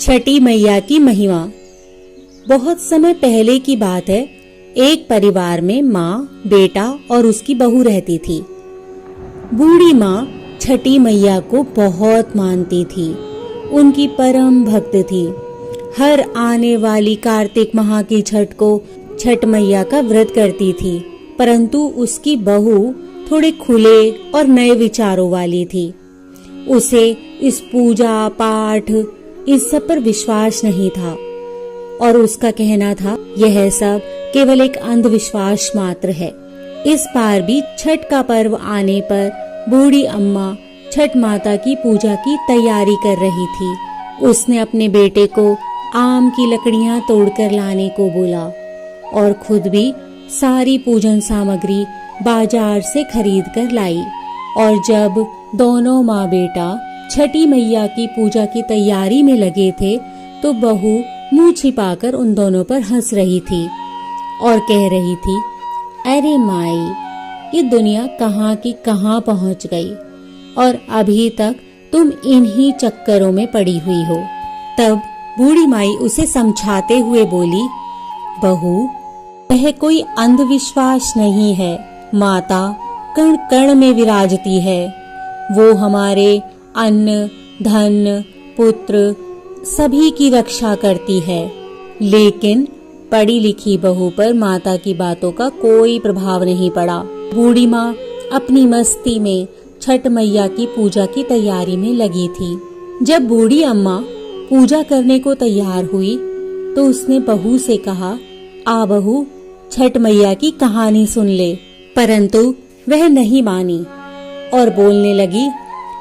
छठी मैया की महिमा। बहुत समय पहले की बात है। एक परिवार में माँ, बेटा और उसकी बहू रहती थी। बूढ़ी माँ छठी मैया को बहुत मानती थी, उनकी परम भक्त थी। हर आने वाली कार्तिक माह की छठ को छठ मैया का व्रत करती थी, परंतु उसकी बहू थोड़े खुले और नए विचारों वाली थी। उसे इस पूजा पाठ इस सब पर विश्वास नहीं था और उसका कहना था यह सब केवल एक अंधविश्वास मात्र है। इस बार भी छठ का पर्व आने पर बूढ़ी अम्मा छठ माता की पूजा की तैयारी कर रही थी। उसने अपने बेटे को आम की लकड़ियां तोड़कर लाने को बोला और खुद भी सारी पूजन सामग्री बाजार से खरीद कर लाई। और जब दोनों माँ बेटा छठी मैया की पूजा की तैयारी में लगे थे तो बहू मुंह छिपाकर उन दोनों पर हंस रही थी और कह रही थी, अरे माई, ये दुनिया कहाँ की कहाँ पहुँच गई और अभी तक तुम इन्हीं चक्करों में पड़ी हुई हो। तब बूढ़ी माई उसे समझाते हुए बोली, बहू, यह कोई अंधविश्वास नहीं है। माता कण कण में विराजती है। वो हमारे अन्न, धन, पुत्र सभी की रक्षा करती है। लेकिन पढ़ी लिखी बहू पर माता की बातों का कोई प्रभाव नहीं पड़ा। बूढ़ी माँ अपनी मस्ती में छठ मैया की पूजा की तैयारी में लगी थी। जब बूढ़ी अम्मा पूजा करने को तैयार हुई तो उसने बहू से कहा, आ बहू, छठ मैया की कहानी सुन ले। परंतु वह नहीं मानी और बोलने लगी,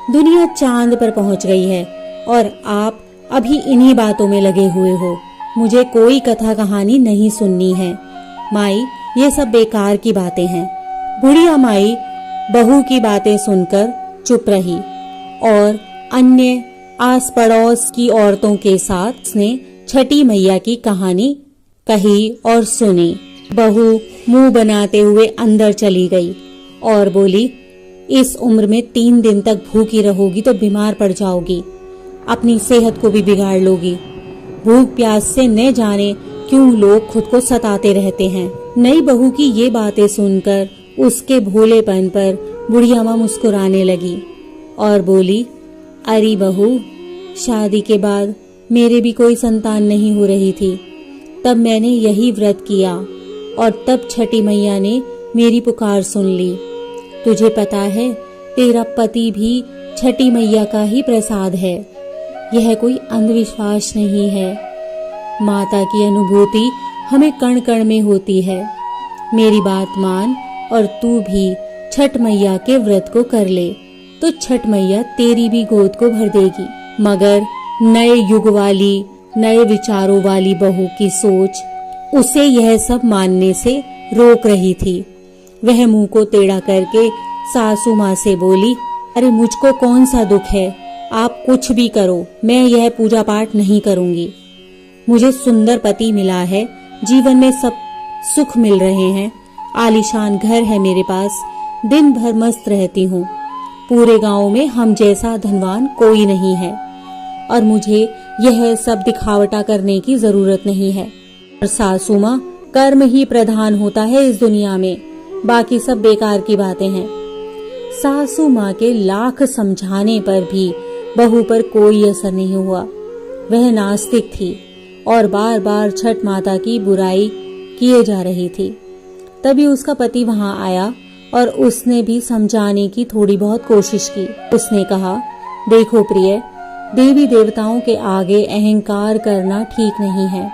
दुनिया चांद पर पहुंच गई है और आप अभी इन्हीं बातों में लगे हुए हो। मुझे कोई कथा कहानी नहीं सुननी है। माई, ये सब बेकार की बातें हैं। बुढ़िया माई बहू की बातें सुनकर चुप रही और अन्य आस पड़ोस की औरतों के साथ उसने छठी मैया की कहानी कही और सुनी। बहू मुंह बनाते हुए अंदर चली गई और बोली, इस उम्र में 3 दिन तक भूखी रहोगी तो बीमार पड़ जाओगी, अपनी सेहत को भी बिगाड़ लोगी। भूख प्यास से न जाने क्यों लोग खुद को सताते रहते हैं। नई बहू की ये बातें सुनकर उसके भोलेपन पर बुढ़िया माँ मुस्कुराने लगी और बोली, अरे बहू, शादी के बाद मेरे भी कोई संतान नहीं हो रही थी। तब मैंने यही व्रत किया और तब छठी मैया ने मेरी पुकार सुन ली। तुझे पता है, तेरा पति भी छठी मैया का ही प्रसाद है। यह कोई अंधविश्वास नहीं है। माता की अनुभूति हमें कण कण में होती है। मेरी बात मान और तू भी छठ मैया के व्रत को कर ले तो छठ मैया तेरी भी गोद को भर देगी। मगर नए युग वाली, नए विचारों वाली बहू की सोच उसे यह सब मानने से रोक रही थी। वह मुंह को टेढ़ा करके सासू माँ से बोली, अरे मुझको कौन सा दुख है, आप कुछ भी करो, मैं यह पूजा पाठ नहीं करूंगी। मुझे सुंदर पति मिला है, जीवन में सब सुख मिल रहे हैं, आलीशान घर है मेरे पास, दिन भर मस्त रहती हूँ। पूरे गांव में हम जैसा धनवान कोई नहीं है और मुझे यह सब दिखावटा करने की जरूरत नहीं है। और सासू माँ, कर्म ही प्रधान होता है इस दुनिया में, बाकी सब बेकार की बातें हैं। सासू माँ के लाख समझाने पर भी बहू पर कोई असर नहीं हुआ। वह नास्तिक थी और बार बार छठ माता की बुराई किए जा रही थी। तभी उसका पति वहां आया और उसने भी समझाने की थोड़ी बहुत कोशिश की। उसने कहा, देखो प्रिय, देवी देवताओं के आगे अहंकार करना ठीक नहीं है।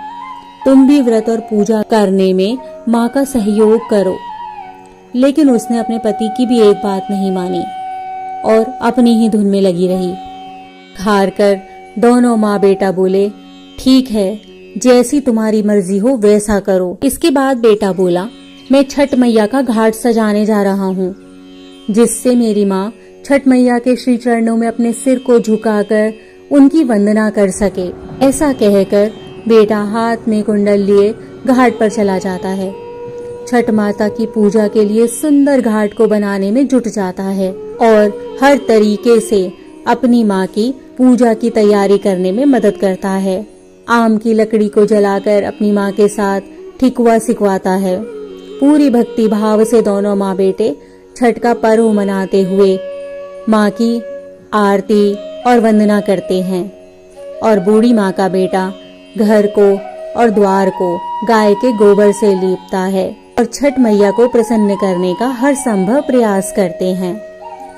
तुम भी व्रत और पूजा करने में माँ का सहयोग करो। लेकिन उसने अपने पति की भी एक बात नहीं मानी और अपनी ही धुन में लगी रही। हार कर दोनों माँ बेटा बोले, ठीक है, जैसी तुम्हारी मर्जी हो वैसा करो। इसके बाद बेटा बोला, मैं छठ मैया का घाट सजाने जा रहा हूँ, जिससे मेरी माँ छठ मैया के श्री चरणों में अपने सिर को झुकाकर उनकी वंदना कर सके। ऐसा कहकर बेटा हाथ में कुंडल लिए घाट पर चला जाता है। छठ माता की पूजा के लिए सुंदर घाट को बनाने में जुट जाता है और हर तरीके से अपनी माँ की पूजा की तैयारी करने में मदद करता है। आम की लकड़ी को जलाकर अपनी माँ के साथ ठिकुआ सिकवाता है। पूरी भक्ति भाव से दोनों माँ बेटे छठ का पर्व मनाते हुए माँ की आरती और वंदना करते हैं। और बूढ़ी माँ का बेटा घर को और द्वार को गाय के गोबर से लीपता है और छठ मैया को प्रसन्न करने का हर संभव प्रयास करते हैं।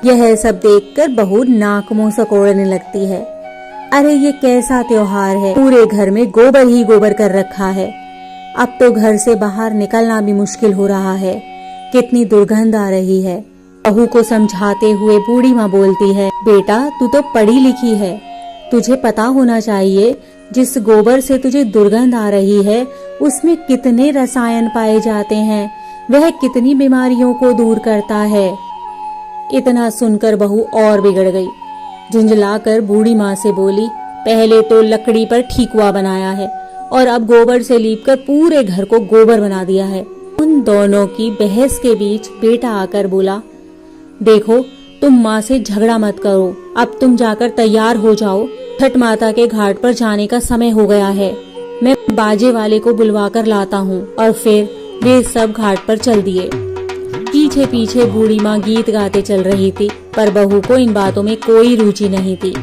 यह सब देखकर बहू नाक मुंह सकोड़ने लगती है। अरे ये कैसा त्योहार है, पूरे घर में गोबर ही गोबर कर रखा है। अब तो घर से बाहर निकलना भी मुश्किल हो रहा है, कितनी दुर्गंध आ रही है। बहू को समझाते हुए बूढ़ी माँ बोलती है, बेटा तू तो पढ़ी लिखी है, तुझे पता होना चाहिए जिस गोबर से तुझे दुर्गंध आ रही है उसमें कितने रसायन पाए जाते हैं, वह कितनी बीमारियों को दूर करता है। इतना सुनकर बहू और बिगड़ गई। झुंझलाकर बूढ़ी माँ से बोली, पहले तो लकड़ी पर ठिकुआ बनाया है और अब गोबर से लीपकर पूरे घर को गोबर बना दिया है। उन दोनों की बहस के बीच बेटा आकर बोला, देखो तुम माँ से झगड़ा मत करो, अब तुम जाकर तैयार हो जाओ, छठ माता के घाट पर जाने का समय हो गया है। मैं बाजे वाले को बुलवाकर लाता हूँ। और फिर वे सब घाट पर चल दिए। पीछे पीछे बूढ़ी माँ गीत गाते चल रही थी, पर बहू को इन बातों में कोई रुचि नहीं थी।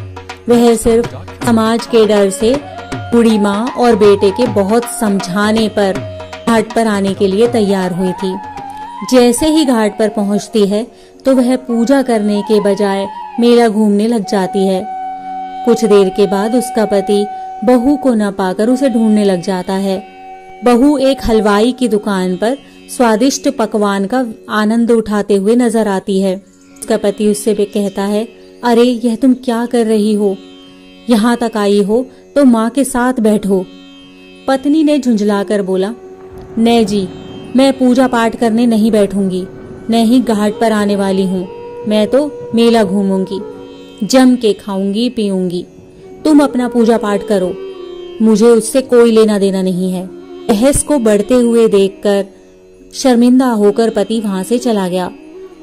वह सिर्फ समाज के डर से बूढ़ी माँ और बेटे के बहुत समझाने पर घाट पर आने के लिए तैयार हुई थी। जैसे ही घाट पर पहुँचती है तो वह पूजा करने के बजाय मेला घूमने लग जाती है। कुछ देर के बाद उसका पति बहू को न पाकर उसे ढूंढने लग जाता है। बहू एक हलवाई की दुकान पर स्वादिष्ट पकवान का आनंद उठाते हुए नजर आती है। उसका पति उससे भी कहता है, अरे यह तुम क्या कर रही हो, यहाँ तक आई हो तो माँ के साथ बैठो। पत्नी ने झुंझलाकर बोला, नहीं जी, मैं पूजा पाठ करने नहीं बैठूंगी, न ही घाट पर आने वाली हूँ। मैं तो मेला घूमूंगी, जम के खाऊंगी पीऊंगी, तुम अपना पूजा पाठ करो, मुझे उससे कोई लेना देना नहीं है। बहस को बढ़ते हुए देखकर शर्मिंदा होकर पति वहां से चला गया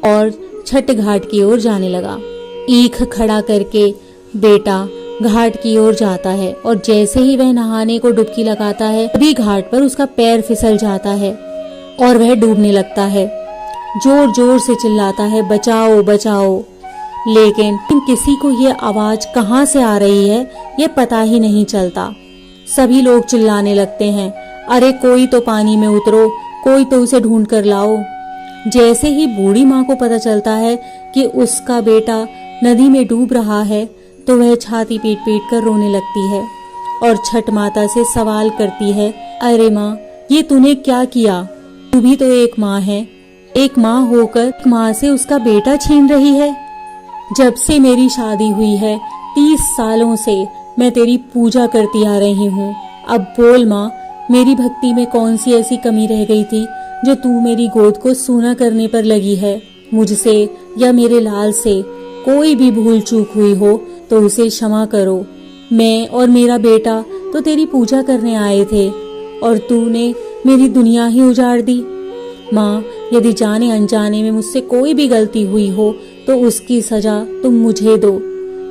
और छठ घाट की ओर जाने लगा। ईख खड़ा करके बेटा घाट की ओर जाता है और जैसे ही वह नहाने को डुबकी लगाता है तभी घाट पर उसका पैर फिसल जाता है और वह डूबने लगता है। जोर जोर से चिल्लाता है, बचाओ बचाओ, लेकिन किसी को ये आवाज कहाँ से आ रही है ये पता ही नहीं चलता। सभी लोग चिल्लाने लगते हैं, अरे कोई तो पानी में उतरो, कोई तो उसे ढूंढ कर लाओ। जैसे ही बूढ़ी माँ को पता चलता है कि उसका बेटा नदी में डूब रहा है तो वह छाती पीट पीट कर रोने लगती है और छठ माता से सवाल करती है, अरे माँ ये तूने क्या किया, तू भी तो एक माँ है, एक माँ होकर माँ से उसका बेटा छीन रही है। जब से मेरी शादी हुई है 30 सालों से मैं तेरी पूजा करती आ रही हूँ। अब बोल माँ, मेरी भक्ति में कौन सी ऐसी कमी रह गई थी जो तू मेरी गोद को सूना करने पर लगी है। मुझसे या मेरे लाल से कोई भी भूल चूक हुई हो तो उसे क्षमा करो। मैं और मेरा बेटा तो तेरी पूजा करने आए थे और तूने मेरी दुनिया ही उजाड़ दी। माँ, यदि जाने अनजाने में मुझसे कोई भी गलती हुई हो तो उसकी सजा तुम मुझे दो,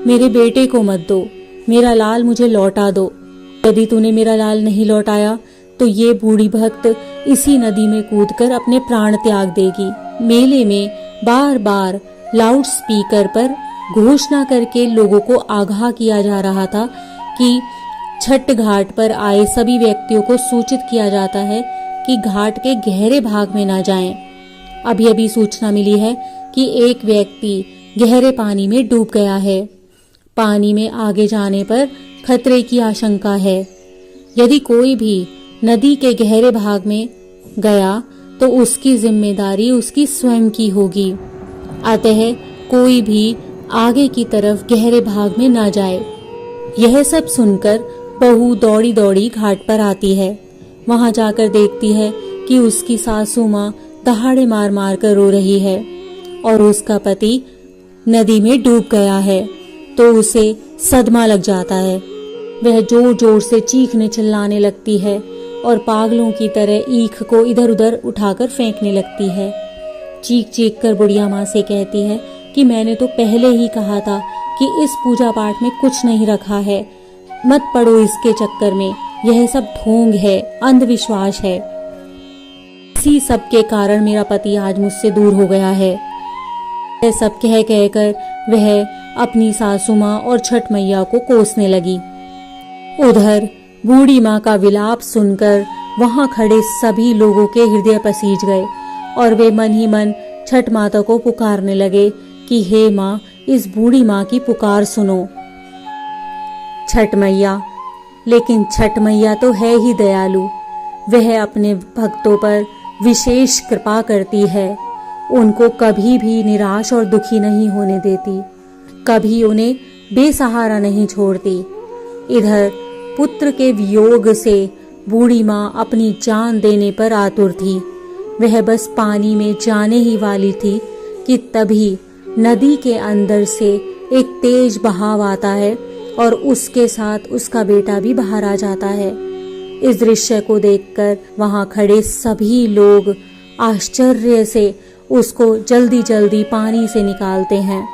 मेरे बेटे को मत दो, मेरा लाल मुझे लौटा दो। यदि तूने मेरा लाल नहीं लौटाया तो ये बूढ़ी भक्त इसी नदी में कूदकर अपने प्राण त्याग देगी। मेले में बार बार लाउड स्पीकर पर घोषणा करके लोगों को आगाह किया जा रहा था कि छठ घाट पर आए सभी व्यक्तियों को सूचित किया जाता है कि घाट के गहरे भाग में ना जाएं। अभी अभी सूचना मिली है कि एक व्यक्ति गहरे पानी में डूब गया है। पानी में आगे जाने पर खतरे की आशंका है। यदि कोई भी नदी के गहरे भाग में गया तो उसकी जिम्मेदारी उसकी स्वयं की होगी। अतः कोई भी आगे की तरफ गहरे भाग में ना जाए। यह सब सुनकर बहू दौड़ी दौड़ी घाट पर आती है। वहां जाकर देखती है कि उसकी सासू माँ दहाड़े मार मार कर रो रही है और उसका पति नदी में डूब गया है। तो उसे सदमा लग जाता है। वह जोर जोर से चीखने चिल्लाने लगती है और पागलों की तरह ईख को इधर उधर उठाकर फेंकने लगती है। चीख चीख कर बुढ़िया माँ से कहती है कि मैंने तो पहले ही कहा था कि इस पूजा पाठ में कुछ नहीं रखा है, मत पड़ो इसके चक्कर में, यह सब ढोंग है, अंधविश्वास है। इसी सब के कारण मेरा पति आज मुझसे दूर हो गया है। यह सब कह कहकर वह अपनी सासू माँ और छठ मैया को कोसने लगी। उधर बूढ़ी माँ का विलाप सुनकर वहां खड़े सभी लोगों के हृदय पसीज गए और वे मन ही मन छठ माता को पुकारने लगे कि हे माँ, इस बूढ़ी माँ की पुकार सुनो। छठ मैया, लेकिन छठ मैया तो है ही दयालु, वह अपने भक्तों पर विशेष कृपा करती है, उनको कभी भी निराश और दुखी नहीं होने देती, कभी उन्हें बेसहारा नहीं छोड़ती। इधर पुत्र के वियोग से बूढ़ी माँ अपनी जान देने पर आतुर थी। वह बस पानी में जाने ही वाली थी कि तभी नदी के अंदर से एक तेज बहाव आता है और उसके साथ उसका बेटा भी बाहर आ जाता है। इस दृश्य को देखकर वहां खड़े सभी लोग आश्चर्य से उसको जल्दी जल्दी पानी से निकालते हैं।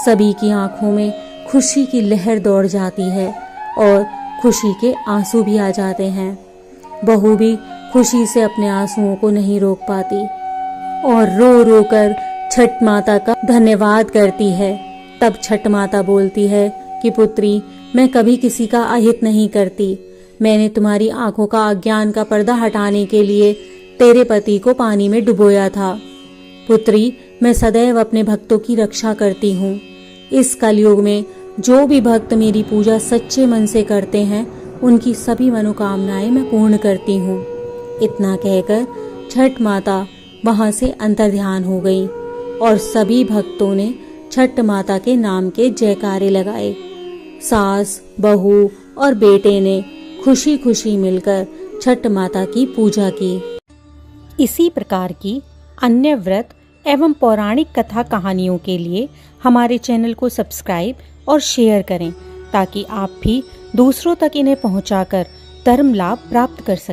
सभी की आंखों में खुशी की लहर दौड़ जाती है और खुशी के आंसू भी आ जाते हैं। बहू भी खुशी से अपने आंसुओं को नहीं रोक पाती और रो रो कर छठ माता का धन्यवाद करती है। तब छठ माता बोलती है कि पुत्री, मैं कभी किसी का अहित नहीं करती। मैंने तुम्हारी आंखों का अज्ञान का पर्दा हटाने के लिए तेरे पति को पानी में डुबोया था। पुत्री, मैं सदैव अपने भक्तों की रक्षा करती हूँ। इस कलयुग में जो भी भक्त मेरी पूजा सच्चे मन से करते हैं, उनकी सभी मनोकामनाएं मैं पूर्ण करती हूँ। इतना कहकर छठ माता वहां से अंतर्ध्यान हो गई और सभी भक्तों ने छठ माता के नाम के जयकारे लगाए। सास, बहू और बेटे ने खुशी खुशी मिलकर छठ माता की पूजा की। इसी प्रकार की अन्य व्रत एवं पौराणिक कथा कहानियों के लिए हमारे चैनल को सब्सक्राइब और शेयर करें ताकि आप भी दूसरों तक इन्हें पहुंचाकर धर्म लाभ प्राप्त कर सकें।